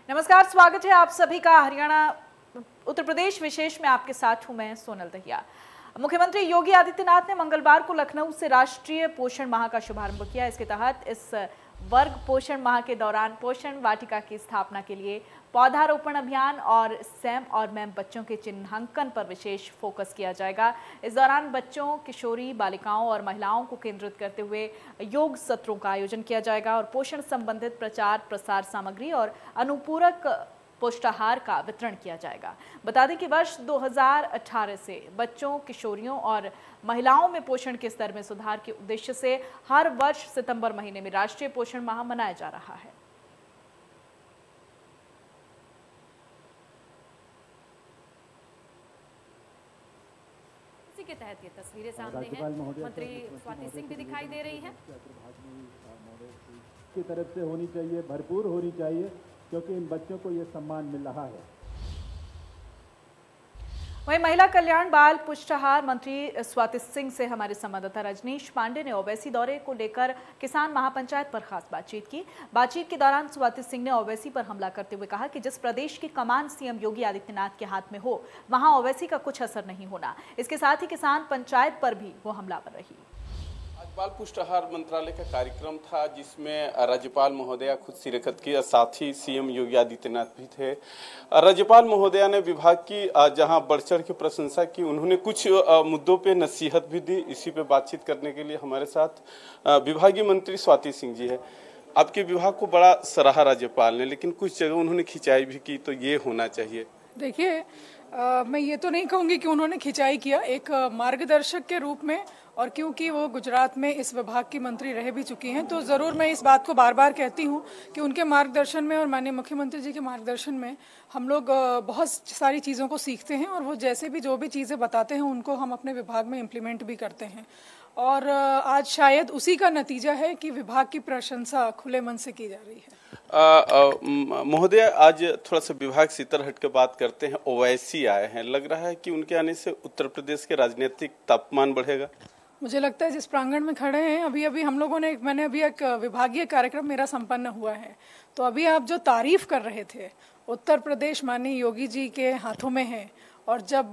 नमस्कार, स्वागत है आप सभी का हरियाणा उत्तर प्रदेश विशेष में। आपके साथ हूं मैं सोनल दहिया। मुख्यमंत्री योगी आदित्यनाथ ने मंगलवार को लखनऊ से राष्ट्रीय पोषण माह का शुभारंभ किया। इसके तहत इस वर्ग पोषण माह के दौरान पोषण वाटिका की स्थापना के लिए पौधारोपण अभियान और सैम और मैम बच्चों के चिन्हांकन पर विशेष फोकस किया जाएगा। इस दौरान बच्चों, किशोरी, बालिकाओं और महिलाओं को केंद्रित करते हुए योग सत्रों का आयोजन किया जाएगा और पोषण संबंधित प्रचार प्रसार सामग्री और अनुपूरक पोषाहार का वितरण किया जाएगा। बता दें कि वर्ष 2018 से बच्चों, किशोरियों और महिलाओं में पोषण के स्तर में सुधार के उद्देश्य से हर वर्ष सितंबर महीने में राष्ट्रीय पोषण माह मनाया जा रहा है। इसी के तहत ये तस्वीरें सामने हैं। मंत्री स्वाति सिंह भी दिखाई दे रही हैं। की तरफ से होनी चाहिए, भरपूर होनी चाहिए, क्योंकि इन बच्चों को ये सम्मान मिल रहा है। वहीं महिला कल्याण बाल पुष्टाहार मंत्री स्वाति सिंह से हमारे संवाददाता रजनीश पांडे ने ओवैसी दौरे को लेकर किसान महापंचायत पर खास बातचीत की। बातचीत के दौरान स्वाति सिंह ने ओवैसी पर हमला करते हुए कहा कि जिस प्रदेश की कमान सीएम योगी आदित्यनाथ के हाथ में हो, वहां ओवैसी का कुछ असर नहीं होना। इसके साथ ही किसान पंचायत पर भी वो हमलावर रही। बाल पुष्टाहार मंत्रालय का कार्यक्रम था जिसमें राज्यपाल महोदया खुद शिरकत की, साथ ही सीएम योगी आदित्यनाथ भी थे। राज्यपाल महोदया ने विभाग की जहां बढ़ चढ़ के प्रशंसा की, उन्होंने कुछ मुद्दों पे नसीहत भी दी। इसी पे बातचीत करने के लिए हमारे साथ विभागीय मंत्री स्वाति सिंह जी है। आपके विभाग को बड़ा सराहा राज्यपाल ने, लेकिन कुछ जगह उन्होंने खिंचाई भी की, तो ये होना चाहिए। देखिए, मैं ये तो नहीं कहूँगी कि उन्होंने खिंचाई किया, एक मार्गदर्शक के रूप में, और क्योंकि वो गुजरात में इस विभाग की मंत्री रह भी चुकी हैं, तो ज़रूर मैं इस बात को बार बार कहती हूँ कि उनके मार्गदर्शन में और माननीय मुख्यमंत्री जी के मार्गदर्शन में हम लोग बहुत सारी चीज़ों को सीखते हैं, और वो जैसे भी जो भी चीज़ें बताते हैं उनको हम अपने विभाग में इम्प्लीमेंट भी करते हैं। और आज शायद उसी का नतीजा है कि विभाग की प्रशंसा खुले मन से की जा रही है। महोदय, आज थोड़ा सा विभाग से इतर हट के बात करते हैं। ओवैसी आए हैं, लग रहा है कि उनके आने से उत्तर प्रदेश के राजनीतिक तापमान बढ़ेगा। मुझे लगता है जिस प्रांगण में खड़े हैं, अभी हम लोगों ने, मैंने अभी एक विभागीय कार्यक्रम मेरा संपन्न हुआ है, तो अभी आप जो तारीफ कर रहे थे, उत्तर प्रदेश माननीय योगी जी के हाथों में है, और जब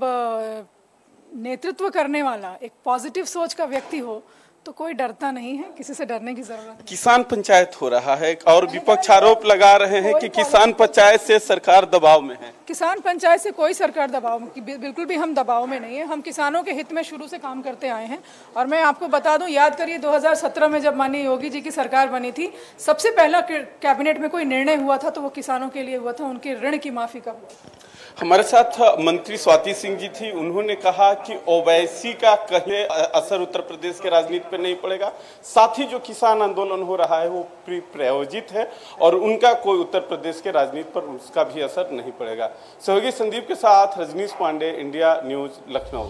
नेतृत्व करने वाला एक पॉजिटिव सोच का व्यक्ति हो तो कोई डरता नहीं है, किसी से डरने की जरूरत नहीं। किसान पंचायत हो रहा है और विपक्ष आरोप लगा रहे हैं कि किसान पंचायत से सरकार दबाव में है। किसान पंचायत से कोई सरकार दबाव में, बिल्कुल भी हम दबाव में नहीं है। हम किसानों के हित में शुरू से काम करते आए हैं। और मैं आपको बता दूं, याद करिए 2017 में जब माननीय योगी जी की सरकार बनी थी, सबसे पहला कैबिनेट में कोई निर्णय हुआ था तो वो किसानों के लिए हुआ था, उनके ऋण की माफी का हुआ। हमारे साथ मंत्री स्वाति सिंह जी थी। उन्होंने कहा कि ओवैसी का कहीं असर उत्तर प्रदेश के राजनीति पर नहीं पड़ेगा। साथ ही जो किसान आंदोलन हो रहा है वो प्रायोजित है और उनका कोई उत्तर प्रदेश के राजनीति पर उसका भी असर नहीं पड़ेगा। सहयोगी संदीप के साथ रजनीश पांडे, इंडिया न्यूज, लखनऊ।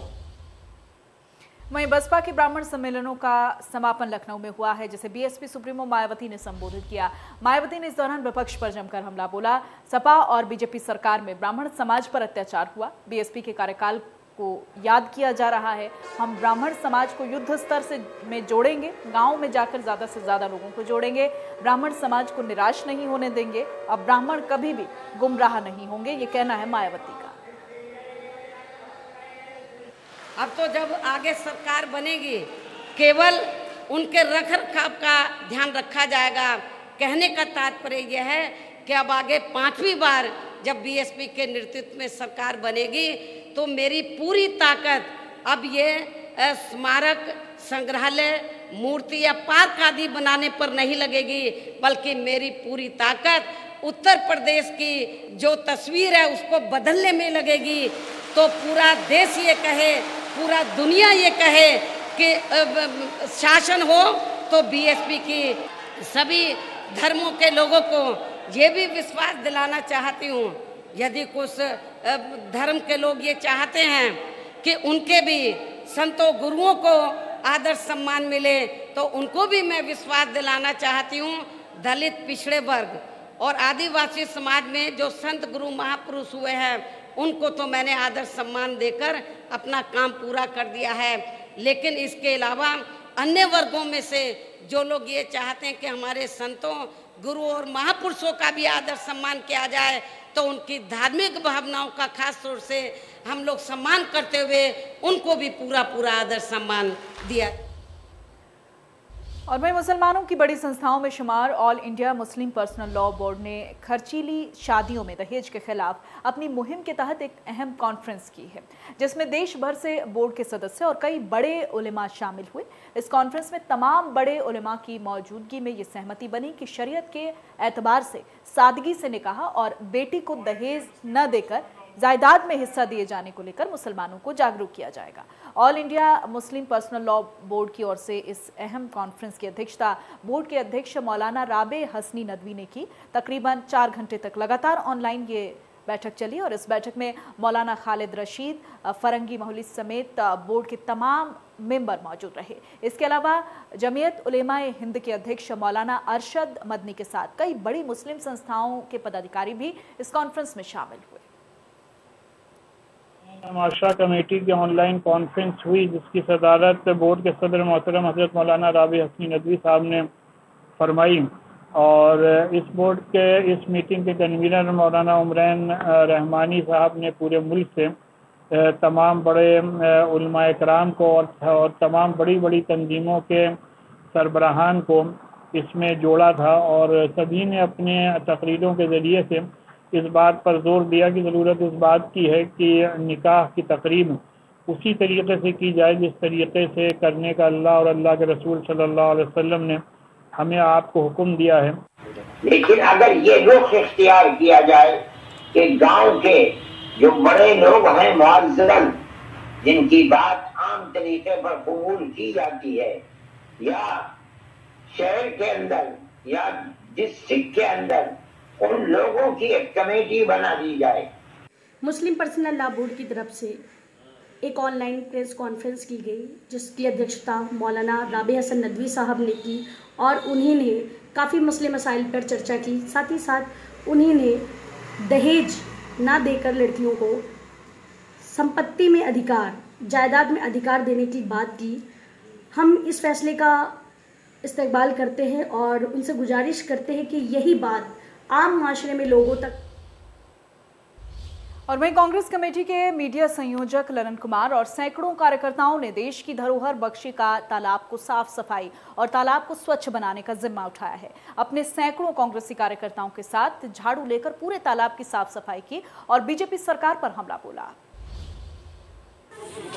वहीं बसपा के ब्राह्मण सम्मेलनों का समापन लखनऊ में हुआ है, जिसे बीएसपी सुप्रीमो मायावती ने संबोधित किया। मायावती ने इस दौरान विपक्ष पर जमकर हमला बोला। सपा और बीजेपी सरकार में ब्राह्मण समाज पर अत्याचार हुआ। बीएसपी के कार्यकाल को याद किया जा रहा है। हम ब्राह्मण समाज को युद्ध स्तर से में जोड़ेंगे, गांव में जाकर ज्यादा से ज्यादा लोगों को जोड़ेंगे। ब्राह्मण समाज को निराश नहीं होने देंगे। अब ब्राह्मण कभी भी गुमराह नहीं होंगे, ये कहना है मायावती का। अब तो जब आगे सरकार बनेगी, केवल उनके रख रखाव का ध्यान रखा जाएगा। कहने का तात्पर्य यह है कि अब आगे 5वीं बार जब बीएसपी के नेतृत्व में सरकार बनेगी तो मेरी पूरी ताकत अब ये स्मारक, संग्रहालय, मूर्ति या पार्क आदि बनाने पर नहीं लगेगी, बल्कि मेरी पूरी ताकत उत्तर प्रदेश की जो तस्वीर है उसको बदलने में लगेगी। तो पूरा देश ये कहे, पूरा दुनिया ये कहे कि शासन हो तो बीएसपी की सभी धर्मों के लोगों को ये भी विश्वास दिलाना चाहती हूँ, यदि कुछ धर्म के लोग ये चाहते हैं कि उनके भी संतों गुरुओं को आदर सम्मान मिले, तो उनको भी मैं विश्वास दिलाना चाहती हूँ। दलित, पिछड़े वर्ग और आदिवासी समाज में जो संत गुरु महापुरुष हुए हैं उनको तो मैंने आदर सम्मान देकर अपना काम पूरा कर दिया है। लेकिन इसके अलावा अन्य वर्गों में से जो लोग ये चाहते हैं कि हमारे संतों गुरु और महापुरुषों का भी आदर सम्मान किया जाए, तो उनकी धार्मिक भावनाओं का खास तौर से हम लोग सम्मान करते हुए उनको भी पूरा आदर सम्मान दिया। और वहीं मुसलमानों की बड़ी संस्थाओं में शुमार all India Muslim personal law board ने खर्चीली शादियों में दहेज के खिलाफ अपनी मुहिम के तहत एक अहम कॉन्फ्रेंस की है, जिसमें देश भर से बोर्ड के सदस्य और कई बड़े उलेमा शामिल हुए। इस कॉन्फ्रेंस में तमाम बड़े उलेमा की मौजूदगी में ये सहमति बनी कि शरीयत के एतबार से सादगी से निकाह और बेटी को दहेज न देकर जायदाद में हिस्सा दिए जाने को लेकर मुसलमानों को जागरूक किया जाएगा। All India Muslim personal law board की ओर से इस अहम कॉन्फ्रेंस की अध्यक्षता बोर्ड के अध्यक्ष मौलाना राबे हसनी नदवी ने की। तकरीबन 4 घंटे तक लगातार ऑनलाइन ये बैठक चली और इस बैठक में मौलाना खालिद रशीद, फरंगी महली समेत बोर्ड के तमाम मेंबर मौजूद रहे। इसके अलावा जमीयत उलेमाए हिंद के अध्यक्ष मौलाना अरशद मदनी के साथ कई बड़ी मुस्लिम संस्थाओं के पदाधिकारी भी इस कॉन्फ्रेंस में शामिल हुए। माशरा कमेटी की ऑनलाइन कॉन्फ्रेंस हुई, जिसकी सदारत बोर्ड के सदर मोहतरम हज़रत मौलाना राबे हसनी नदवी साहब ने फरमाई और इस बोर्ड के इस मीटिंग के कन्वीनर मौलाना उमरैन रहमानी साहब ने पूरे मुल्क से तमाम बड़े उलमाए कराम को और तमाम बड़ी तंजीमों के सरबराहान को इसमें जोड़ा था और सभी ने अपने तकरीरों के ज़रिए से इस बात पर जोर दिया कि ज़रूरत इस बात की है कि निकाह की तकरीब उसी तरीके से की जाए जिस तरीके से करने का अल्लाह और अल्लाह के रसूल सल्लल्लाहु अलैहि वसल्लम ने हमें आपको हुक्म दिया है। लेकिन अगर ये रुख इख्तियार किया जाए कि गांव के जो बड़े लोग हैं मुअज़्ज़न, जिनकी बात आम तरीके पर कबूल की जाती है, या शहर के अंदर या डिस्ट्रिक्ट के अंदर उन लोगों की एक कमेटी बना दी जाए। मुस्लिम पर्सनल लॉ बोर्ड की तरफ से एक ऑनलाइन प्रेस कॉन्फ्रेंस की गई, जिसकी अध्यक्षता मौलाना राबे हसन नदवी साहब ने की और उन्हीं ने काफ़ी मसले मसाइल पर चर्चा की। साथ ही साथ उन्हीं ने दहेज ना देकर लड़कियों को संपत्ति में अधिकार, जायदाद में अधिकार देने की बात की। हम इस फैसले का इस्तकबाल करते हैं और उनसे गुजारिश करते हैं कि यही बात आम माशरे में लोगों तक। और वहीं कांग्रेस कमेटी के मीडिया संयोजक ललन कुमार और सैकड़ों कार्यकर्ताओं ने देश की धरोहर बख्शी का तालाब को साफ सफाई और तालाब को स्वच्छ बनाने का जिम्मा उठाया है। अपने सैकड़ों कांग्रेसी कार्यकर्ताओं के साथ झाड़ू लेकर पूरे तालाब की साफ सफाई की और बीजेपी सरकार पर हमला बोला।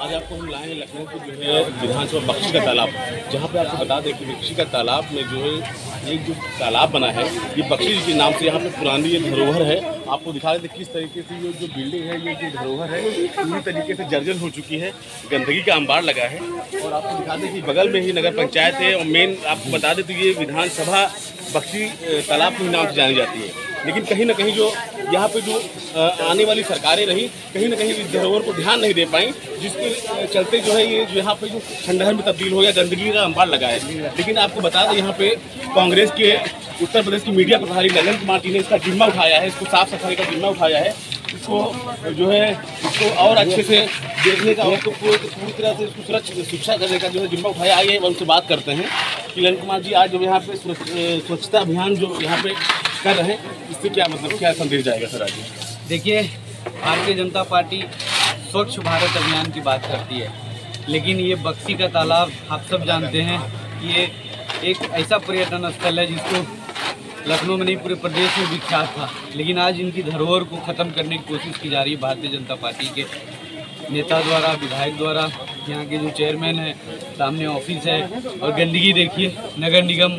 आज आपको हम लाए हैं लखनऊ को जो है विधानसभा बख्शी का तालाब, जहाँ पे आपको बता दें कि बख्शी का तालाब में जो है एक जो तालाब बना है ये बख्शी जी के नाम से यहाँ पे पुरानी ये धरोहर है। आपको दिखा देते किस तरीके से ये जो बिल्डिंग है, ये जो धरोहर है पूरी तरीके से जर्जर हो चुकी है, गंदगी का अंबार लगा है। और आपको दिखा दें कि बगल में ही नगर पंचायत है और मेन आपको बता दें तो ये विधानसभा बख्शी तालाब के नाम से जानी जाती है। लेकिन कहीं ना कहीं जो यहाँ पे जो आने वाली सरकारें रही, कहीं ना कहीं इस धरोहर को ध्यान नहीं दे पाई, जिसके चलते जो है ये जो यहाँ पे जो खंडहर में तब्दील हो गया, गंदगी का अंबार लगा है। लेकिन आपको बता दें यहाँ पे कांग्रेस के उत्तर प्रदेश की मीडिया प्रभारी ललन कुमार जी ने इसका जिम्मा उठाया है, इसको साफ सफाई का जिम्मा उठाया है, इसको जो है इसको और अच्छे से देखने का और पूरी तरह से इसको शिक्षा करने का जो है जिम्मा उठाया। आइए उनसे बात करते हैं कि ललन कुमार जी आज जो यहाँ पे स्वच्छता अभियान जो यहाँ पे कर रहे हैं, इससे क्या मतलब क्या संदेश जाएगा सर? आज देखिए, भारतीय जनता पार्टी स्वच्छ भारत अभियान की बात करती है, लेकिन ये बख्शी का तालाब आप सब जानते हैं ये एक ऐसा पर्यटन स्थल है जिसको लखनऊ में नहीं पूरे प्रदेश में विख्यात था, लेकिन आज इनकी धरोहर को ख़त्म करने की कोशिश की जा रही है भारतीय जनता पार्टी के नेता द्वारा, विधायक द्वारा। यहाँ के जो चेयरमैन है, सामने ऑफिस है और गंदगी देखिए, नगर निगम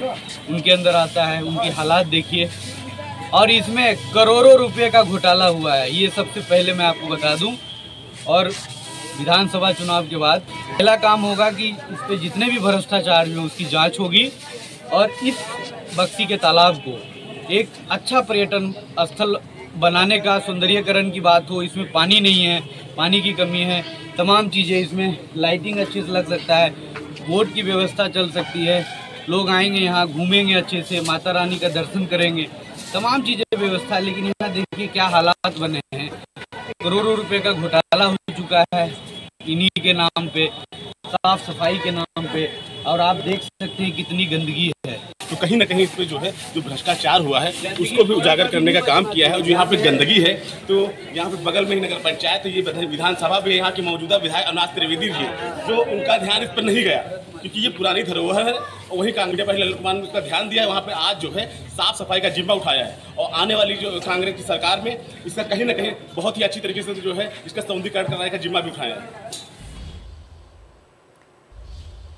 उनके अंदर आता है, उनके हालात देखिए और इसमें करोड़ों रुपए का घोटाला हुआ है। ये सबसे पहले मैं आपको बता दूं। और विधानसभा चुनाव के बाद पहला काम होगा कि इस पर जितने भी भ्रष्टाचार हुए उसकी जांच होगी और इस बख्शी के तालाब को एक अच्छा पर्यटन स्थल बनाने का सौंदर्यीकरण की बात हो। इसमें पानी नहीं है, पानी की कमी है, तमाम चीज़ें, इसमें लाइटिंग अच्छे से लग सकता है, बोट की व्यवस्था चल सकती है, लोग आएंगे यहाँ घूमेंगे अच्छे से, माता रानी का दर्शन करेंगे, तमाम चीज़ें व्यवस्था। लेकिन यहाँ देखिए क्या हालात बने हैं, करोड़ों रुपए का घोटाला हो चुका है इन्हीं के नाम पे, साफ सफाई के नाम पे, और आप देख सकते हैं कितनी गंदगी है। तो कहीं ना कहीं इस पर जो है जो भ्रष्टाचार हुआ है उसको भी उजागर करने का काम किया है। और जो यहाँ पे गंदगी है, तो यहाँ पे बगल में ही नगर पंचायत, तो ये विधानसभा में यहाँ के मौजूदा विधायक अविनाश त्रिवेदी जी, जो उनका ध्यान इस पर नहीं गया, क्योंकि ये पुरानी धरोहर है। और वही कांग्रेस पहले ललित कुमार ने उसका ध्यान दिया है, वहाँ पे आज जो है साफ सफाई का जिम्मा उठाया है। और आने वाली जो कांग्रेस की सरकार में इसका कहीं ना कहीं बहुत ही अच्छी तरीके से जो है इसका सौंदर्यीकरण कराने का जिम्मा भी उठाया है।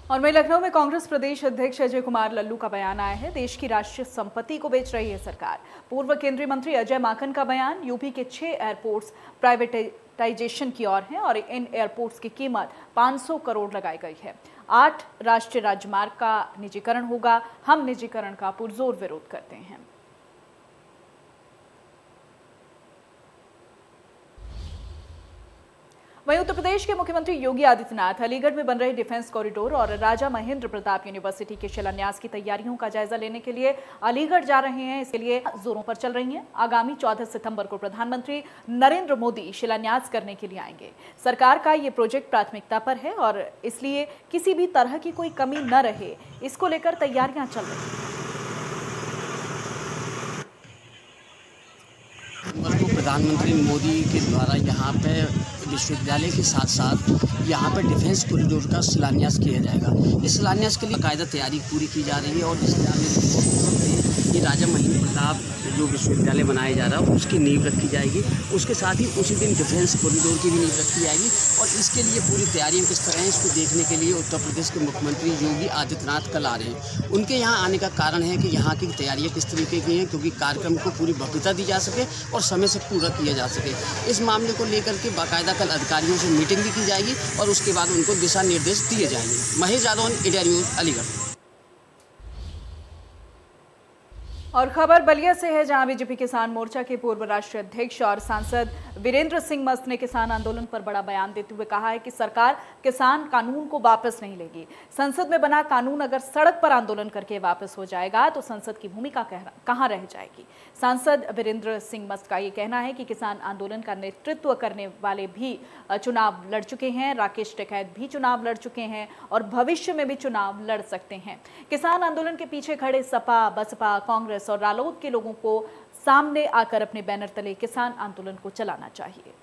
और वहीं लखनऊ में कांग्रेस प्रदेश अध्यक्ष अजय कुमार लल्लू का बयान आया है। देश की राष्ट्रीय संपत्ति को बेच रही है सरकार। पूर्व केंद्रीय मंत्री अजय माकन का बयान, यूपी के 6 एयरपोर्ट्स प्राइवेटाइजेशन की ओर हैं और इन एयरपोर्ट्स की कीमत 500 करोड़ लगाई गई है। 8 राष्ट्रीय राजमार्ग का निजीकरण होगा। हम निजीकरण का पुरजोर विरोध करते हैं। वहीं उत्तर प्रदेश के मुख्यमंत्री योगी आदित्यनाथ अलीगढ़ में बन रहे डिफेंस कॉरिडोर और राजा महेंद्र प्रताप यूनिवर्सिटी के शिलान्यास की तैयारियों का जायजा लेने के लिए अलीगढ़ जा रहे हैं। इसके लिए जोरों पर चल रही हैं। आगामी 14 सितंबर को प्रधानमंत्री नरेंद्र मोदी शिलान्यास करने के लिए आएंगे। सरकार का ये प्रोजेक्ट प्राथमिकता पर है और इसलिए किसी भी तरह की कोई कमी न रहे, इसको लेकर तैयारियां चल रही हैं। प्रधानमंत्री मोदी के द्वारा यहाँ पे विश्वविद्यालय के साथ साथ यहाँ पे डिफेंस कॉरिडोर का शिलान्यास किया जाएगा। इस शिलान्यास के लिए बाकायदा तैयारी पूरी की जा रही है और इस ये राजा महेंद्र प्रताप जो विश्वविद्यालय बनाया जा रहा है उसकी नींव रखी जाएगी। उसके साथ ही उसी दिन डिफेंस कॉरिडोर की भी नींव रखी जाएगी और इसके लिए पूरी तैयारियां किस तरह हैं इसको देखने के लिए उत्तर प्रदेश के मुख्यमंत्री योगी आदित्यनाथ कल आ रहे हैं। उनके यहाँ आने का कारण है कि यहाँ की तैयारियां किस तरीके की हैं, क्योंकि कार्यक्रम को पूरी भव्यता दी जा सके और समय से पूरा किया जा सके। इस मामले को लेकर के बाकायदा कल अधिकारियों से मीटिंग भी की जाएगी और उसके बाद उनको दिशा निर्देश दिए जाएंगे। Mahesh Yadav, India news, Aligarh. और खबर बलिया से है, जहां बीजेपी किसान मोर्चा के पूर्व राष्ट्रीय अध्यक्ष और सांसद वीरेंद्र सिंह मस्त ने किसान आंदोलन पर बड़ा बयान देते हुए कहा है कि सरकार किसान कानून को वापस नहीं लेगी। संसद में बना कानून अगर सड़क पर आंदोलन करके वापस हो जाएगा तो संसद की भूमिका कहां रह जाएगी। सांसद वीरेंद्र सिंह मस्त का ये कहना है कि किसान आंदोलन का नेतृत्व करने वाले भी चुनाव लड़ चुके हैं, राकेश टिकैत भी चुनाव लड़ चुके हैं और भविष्य में भी चुनाव लड़ सकते हैं। किसान आंदोलन के पीछे खड़े सपा, बसपा, कांग्रेस और रालोद के लोगों को सामने आकर अपने बैनर तले किसान आंदोलन को चलाना चाहिए।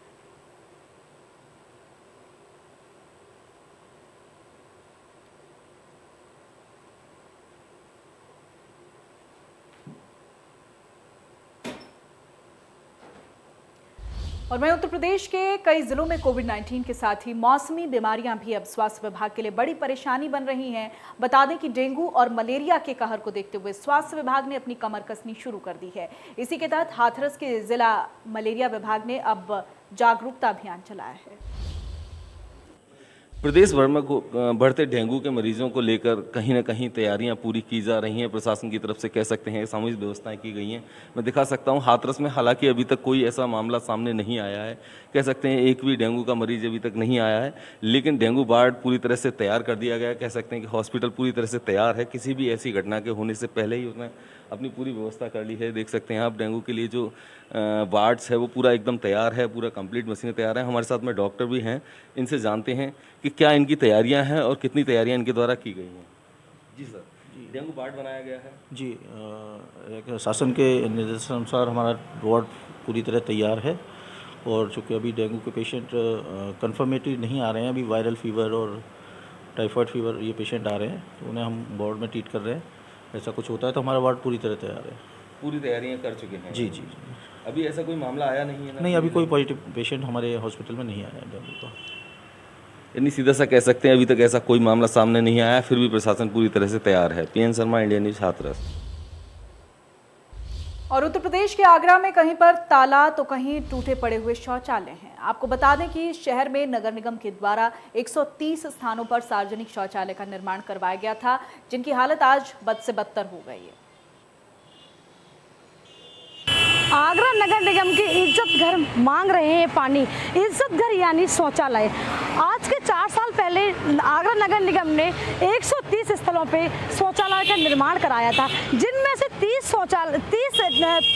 और वहीं उत्तर प्रदेश के कई जिलों में कोविड-19 के साथ ही मौसमी बीमारियां भी अब स्वास्थ्य विभाग के लिए बड़ी परेशानी बन रही हैं। बता दें कि डेंगू और मलेरिया के कहर को देखते हुए स्वास्थ्य विभाग ने अपनी कमर कसनी शुरू कर दी है। इसी के तहत हाथरस के जिला मलेरिया विभाग ने अब जागरूकता अभियान चलाया है। प्रदेश भर में बढ़ते डेंगू के मरीजों को लेकर कहीं ना कहीं तैयारियां पूरी की जा रही हैं। प्रशासन की तरफ से कह सकते हैं सामूहिक व्यवस्थाएं की गई हैं। मैं दिखा सकता हूं हाथरस में, हालांकि अभी तक कोई ऐसा मामला सामने नहीं आया है। कह सकते हैं एक भी डेंगू का मरीज अभी तक नहीं आया है, लेकिन डेंगू वार्ड पूरी तरह से तैयार कर दिया गया है। कह सकते हैं कि हॉस्पिटल पूरी तरह से तैयार है। किसी भी ऐसी घटना के होने से पहले ही उसने अपनी पूरी व्यवस्था कर ली है। देख सकते हैं आप डेंगू के लिए जो वार्ड्स है वो पूरा एकदम तैयार है, पूरा कंप्लीट मशीनें तैयार हैं। हमारे साथ में डॉक्टर भी हैं, इनसे जानते हैं कि क्या इनकी तैयारियां हैं और कितनी तैयारियां इनके द्वारा की गई हैं। जी सर, डेंगू वार्ड बनाया गया है। जी, एक शासन के निर्देशानुसार हमारा वार्ड पूरी तरह तैयार है और चूँकि अभी डेंगू के पेशेंट कन्फर्मेटरी नहीं आ रहे हैं, अभी वायरल फीवर और टाइफाइड फीवर ये पेशेंट आ रहे हैं, तो उन्हें हम वार्ड में ट्रीट कर रहे हैं। ऐसा कुछ होता है तो हमारा वार्ड पूरी तरह तैयार है। पूरी तैयारियां कर चुके हैं। जी जी। अभी ऐसा कोई मामला आया नहीं है ना? नहीं, अभी कोई पॉजिटिव पेशेंट हमारे हॉस्पिटल में नहीं आया है डेंगू का। यानी सीधा सा कह सकते हैं अभी तक ऐसा कोई मामला सामने नहीं आया, फिर भी प्रशासन पूरी तरह से तैयार है। PN Sharma, India news, Hathras. और उत्तर प्रदेश के आगरा में कहीं पर ताला तो कहीं टूटे पड़े हुए शौचालय हैं। आपको बता दें कि शहर में नगर निगम के द्वारा 130 स्थानों पर सार्वजनिक शौचालय का निर्माण करवाया गया था, जिनकी हालत आज बद से बदतर हो गई है। आगरा नगर निगम के इज्जत घर मांग रहे हैं पानी। इज्जत घर यानी शौचालय। आज के 4 साल पहले आगरा नगर निगम ने 130 स्थलों पे शौचालय का निर्माण कराया था, जिनमें से 30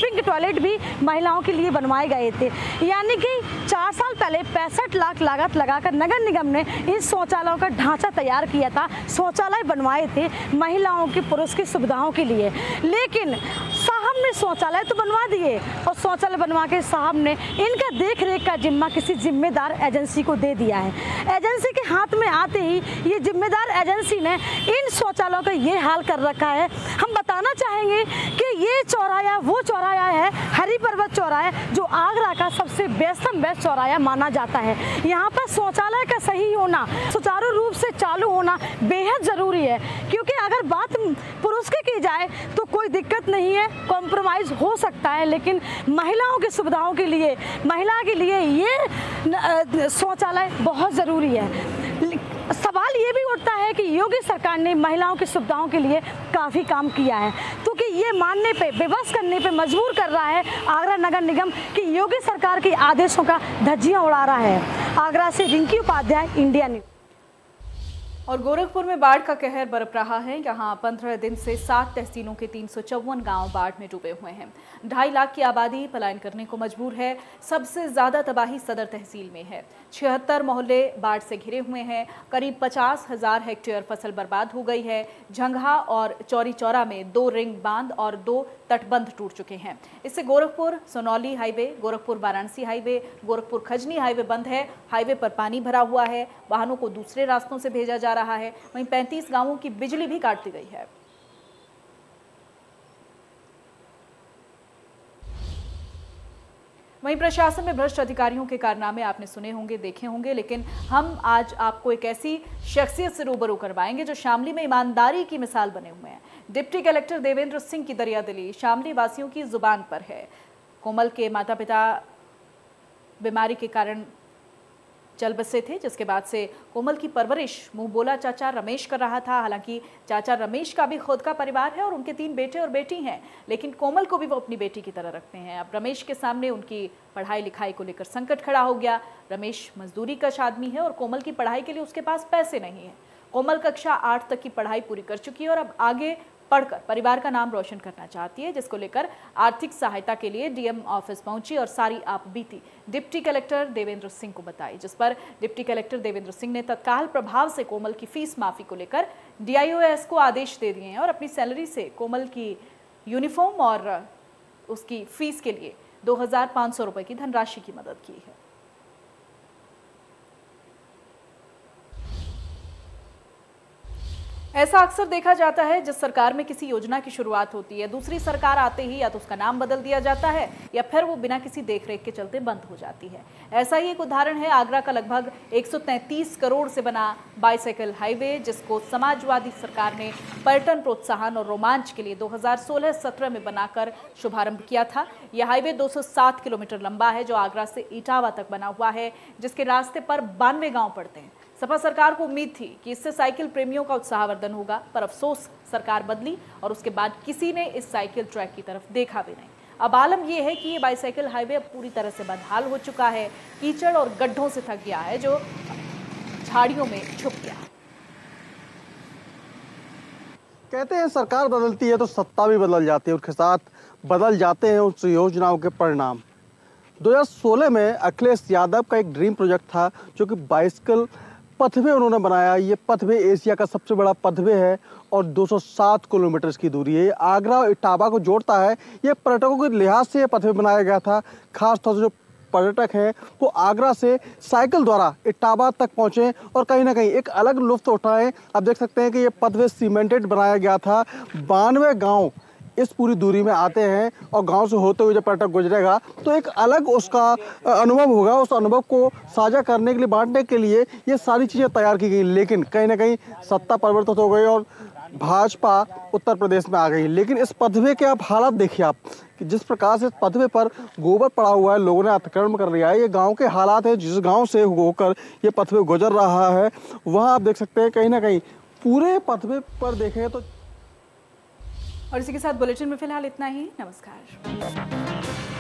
पिंक टॉयलेट भी महिलाओं के लिए बनवाए गए थे। यानी कि 4 साल पहले 65 लाख लागत लगाकर नगर निगम ने इन शौचालयों का ढांचा तैयार किया था, शौचालय बनवाए थे महिलाओं की, पुरुष की सुविधाओं के लिए। लेकिन साहब ने शौचालय तो बनवा दिए और शौचालय बनवा के साहब ने इनका देख रेख का जिम्मा किसी जिम्मेदार एजेंसी को दे दिया है। एजेंसी के हाथ में आते ही ये जिम्मेदार एजेंसी ने इन शौचालयों का ये हाल कर रखा है। हम बताना चाहेंगे कि ये चौराहा वो चौराहा है, हरी पर्वत चौराहा, जो आगरा का सबसे बेस्ट चौराहा माना जाता है। यहाँ पर शौचालय का सही होना, सुचारू रूप से चालू होना बेहद ज़रूरी है, क्योंकि अगर बात पुरुष की जाए तो कोई दिक्कत नहीं है, कॉम्प्रोमाइज़ हो सकता है, लेकिन महिलाओं की सुविधाओं के लिए, महिला के लिए ये शौचालय बहुत ज़रूरी है। सवाल ये भी उठता है कि योगी सरकार ने महिलाओं की सुविधाओं के लिए काफ़ी काम किया है, क्योंकि ये मानने पे, विवश करने पे मजबूर कर रहा है आगरा नगर निगम कि योगी सरकार के आदेशों का धज्जियां उड़ा रहा है। आगरा से रिंकी उपाध्याय, इंडिया न्यूज़। और गोरखपुर में बाढ़ का कहर बरप रहा है। यहाँ 15 दिन से 7 तहसीलों के 354 गांव बाढ़ में डूबे हुए हैं। 2.5 लाख की आबादी पलायन करने को मजबूर है। सबसे ज्यादा तबाही सदर तहसील में है। 76 मोहल्ले बाढ़ से घिरे हुए हैं। करीब 50,000 हेक्टेयर फसल बर्बाद हो गई है। झंगहा और चौरी चौरा में 2 रिंग बांध और 2 तटबंध टूट चुके हैं। इससे Gorakhpur Sonauli highway, Gorakhpur Varanasi highway, Gorakhpur Khajni highway बंद है। हाईवे पर पानी भरा हुआ है, वाहनों को दूसरे रास्तों से भेजा जा रहा है। वहीं 35 गांवों की बिजली भी काट दी गई है। वहीं प्रशासन में भ्रष्ट अधिकारियों के कारनामे आपने सुने होंगे, देखे होंगे, लेकिन हम आज आपको एक ऐसी शख्सियत से रूबरू करवाएंगे जो शामली में ईमानदारी की मिसाल बने हुए हैं। डिप्टी कलेक्टर देवेंद्र सिंह की दरियादिली शामली वासियों की जुबान पर है। कोमल के माता पिता बीमारी के कारण चल बसे थे, जिसके बाद से कोमल की परवरिश मुंह बोला चाचा रमेश कर रहा था। हालांकि चाचा रमेश का भी खुद का परिवार है और उनके 3 बेटे और बेटी हैं, लेकिन कोमल को भी वो अपनी बेटी की तरह रखते हैं। अब रमेश के सामने उनकी पढ़ाई लिखाई को लेकर संकट खड़ा हो गया। रमेश मजदूरी कश आदमी है और कोमल की पढ़ाई के लिए उसके पास पैसे नहीं है। कोमल कक्षा 8 तक की पढ़ाई पूरी कर चुकी है और अब आगे पढ़कर परिवार का नाम रोशन करना चाहती है, जिसको लेकर आर्थिक सहायता के लिए डीएम ऑफिस पहुंची और सारी आपबीती डिप्टी कलेक्टर देवेंद्र सिंह को बताई, जिस पर डिप्टी कलेक्टर देवेंद्र सिंह ने तत्काल प्रभाव से कोमल की फीस माफी को लेकर डीआईओएस को आदेश दे दिए हैं और अपनी सैलरी से कोमल की यूनिफॉर्म और उसकी फीस के लिए 2,500 रुपए की धनराशि की मदद की है। ऐसा अक्सर देखा जाता है, जिस सरकार में किसी योजना की शुरुआत होती है, दूसरी सरकार आते ही या तो उसका नाम बदल दिया जाता है या फिर वो बिना किसी देखरेख के चलते बंद हो जाती है। ऐसा ही एक उदाहरण है आगरा का लगभग 133 करोड़ से बना बाईसाइकिल हाईवे, जिसको समाजवादी सरकार ने पर्यटन प्रोत्साहन और रोमांच के लिए 2016-17 में बनाकर शुभारंभ किया था। यह हाईवे 207 किलोमीटर लंबा है, जो आगरा से इटावा तक बना हुआ है, जिसके रास्ते पर 92 गाँव पड़ते हैं। सपा सरकार को उम्मीद थी कि इससे साइकिल प्रेमियों का उत्साहवर्धन होगा, पर अफसोस सरकार बदली और उसके बाद किसी ने इस साइकिल ट्रैक की तरफ देखा भी नहीं। अब आलम यह है कि ये बाईसाइकिल हाईवे अब पूरी तरह से बदहाल हो चुका है, कीचड़ और गड्ढों से थक गया है, जो झाड़ियों में छुप गया है। कहते हैं सरकार बदलती है तो सत्ता भी बदल जाती है, उसके साथ बदल जाते हैं उस योजनाओं के परिणाम। 2016 में अखिलेश यादव का एक ड्रीम प्रोजेक्ट था, जो कि बाइसिकल पथवे उन्होंने बनाया। ये पथवे एशिया का सबसे बड़ा पथवे है और 207 किलोमीटर की दूरी है। आगरा और इटावा को जोड़ता है। ये पर्यटकों के लिहाज से ये पथवे बनाया गया था। खास तौर से जो पर्यटक हैं वो आगरा से साइकिल द्वारा इटावा तक पहुंचे और कहीं ना कहीं एक अलग लुत्फ उठाएं। आप देख सकते हैं कि ये पथवे सीमेंटेड बनाया गया था। 92 गाँव इस पूरी दूरी में आते हैं और गांव से होते हुए जब पर्यटक गुजरेगा तो एक अलग उसका अनुभव होगा। उस अनुभव को साझा करने के लिए, बांटने के लिए ये सारी चीज़ें तैयार की गई। लेकिन कहीं ना कहीं सत्ता परिवर्तित हो गई और भाजपा उत्तर प्रदेश में आ गई। लेकिन इस पथवे के आप हालात देखिए आप कि जिस प्रकार से इस पथवे पर गोबर पड़ा हुआ है, लोगों ने अतिक्रमण कर लिया है। ये गाँव के हालात हैं। जिस गाँव से होकर ये पथवे गुजर रहा है वहाँ आप देख सकते हैं कहीं ना कहीं पूरे पथवे पर देखें तो। और इसी के साथ बुलेटिन में फिलहाल इतना ही। नमस्कार।